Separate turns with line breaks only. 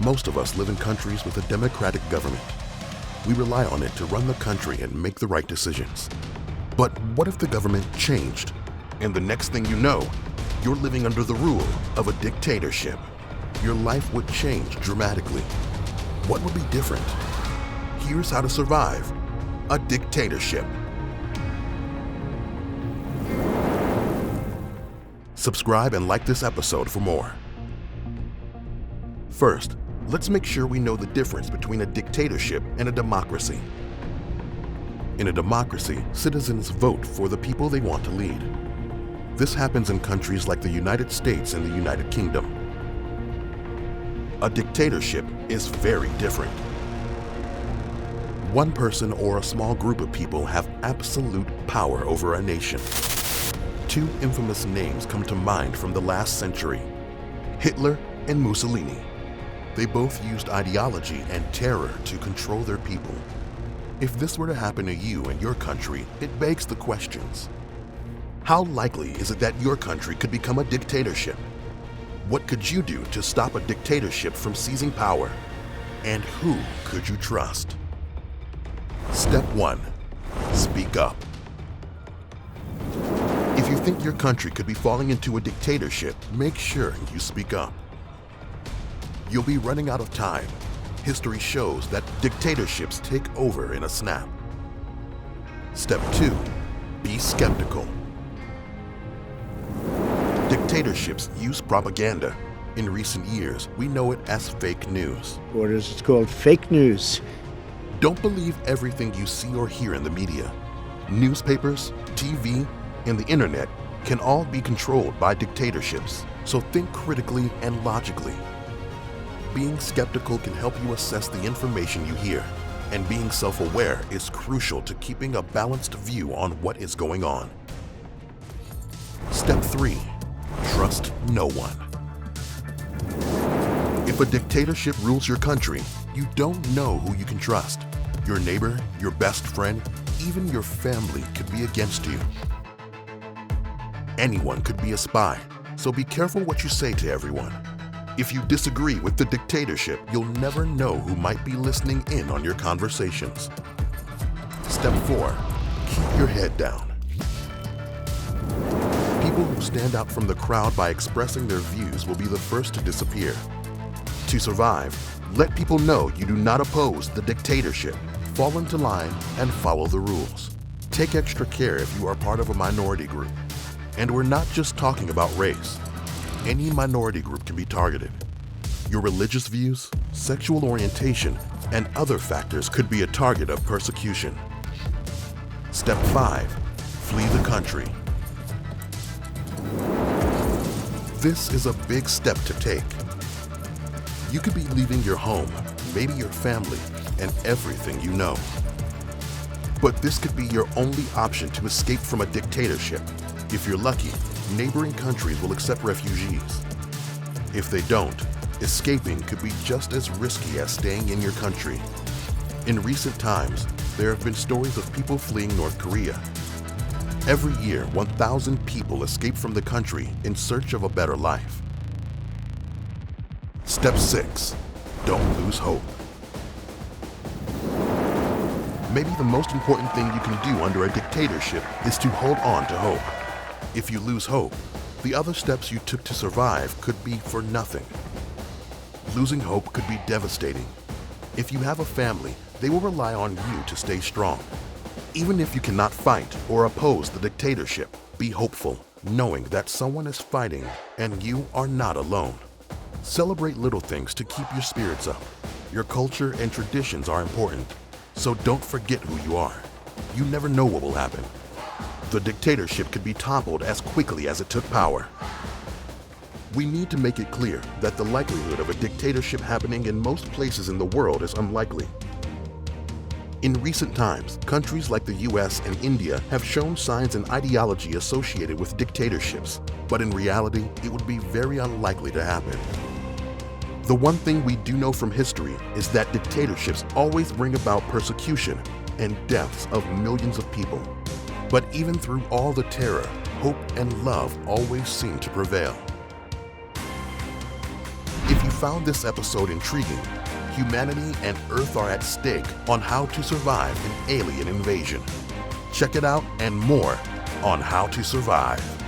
Most of us live in countries with a democratic government. We rely on it to run the country and make the right decisions. But what if the government changed? And the next thing you know, you're living under the rule of a dictatorship. Your life would change dramatically. What would be different? Here's how to survive a dictatorship. Subscribe and like this episode for more. First, let's make sure we know the difference between a dictatorship and a democracy. In a democracy, citizens vote for the people they want to lead. This happens in countries like the United States and the United Kingdom. A dictatorship is very different. One person or a small group of people have absolute power over a nation. Two infamous names come to mind from the last century: Hitler and Mussolini. They both used ideology and terror to control their people. If this were to happen to you and your country, it begs the questions. How likely is it that your country could become a dictatorship? What could you do to stop a dictatorship from seizing power? And who could you trust? Step 1. Speak up. If you think your country could be falling into a dictatorship, make sure you speak up. You'll be running out of time. History shows that dictatorships take over in a snap. Step 2. Be skeptical. Dictatorships use propaganda. In recent years, we know it as fake news.
What is it called? Fake news.
Don't believe everything you see or hear in the media. Newspapers, TV, and the internet can all be controlled by dictatorships, so think critically and logically. Being skeptical can help you assess the information you hear, and being self-aware is crucial to keeping a balanced view on what is going on. Step 3. Trust no one. If a dictatorship rules your country, you don't know who you can trust. Your neighbor, your best friend, even your family could be against you. Anyone could be a spy, so be careful what you say to everyone. If you disagree with the dictatorship, you'll never know who might be listening in on your conversations. Step 4. Keep your head down. People who stand out from the crowd by expressing their views will be the first to disappear. To survive, let people know you do not oppose the dictatorship. Fall into line and follow the rules. Take extra care if you are part of a minority group. And we're not just talking about race. Any minority group can be targeted. Your religious views, sexual orientation, and other factors could be a target of persecution. Step 5. Flee the country. This is a big step to take. You could be leaving your home, maybe your family, and everything you know. But this could be your only option to escape from a dictatorship. If you're lucky, neighboring countries will accept refugees. If they don't, escaping could be just as risky as staying in your country. In recent times, there have been stories of people fleeing North Korea. Every year, 1,000 people escape from the country in search of a better life. Step 6. Don't lose hope. Maybe the most important thing you can do under a dictatorship is to hold on to hope. If you lose hope, the other steps you took to survive could be for nothing. Losing hope could be devastating. If you have a family, they will rely on you to stay strong. Even if you cannot fight or oppose the dictatorship, be hopeful, knowing that someone is fighting and you are not alone. Celebrate little things to keep your spirits up. Your culture and traditions are important, so don't forget who you are. You never know what will happen. The dictatorship could be toppled as quickly as it took power. We need to make it clear that the likelihood of a dictatorship happening in most places in the world is unlikely. In recent times, countries like the US and India have shown signs and ideology associated with dictatorships, but in reality, it would be very unlikely to happen. The one thing we do know from history is that dictatorships always bring about persecution and deaths of millions of people. But even through all the terror, hope and love always seem to prevail. If you found this episode intriguing, humanity and Earth are at stake on how to survive an alien invasion. Check it out and more on How to Survive.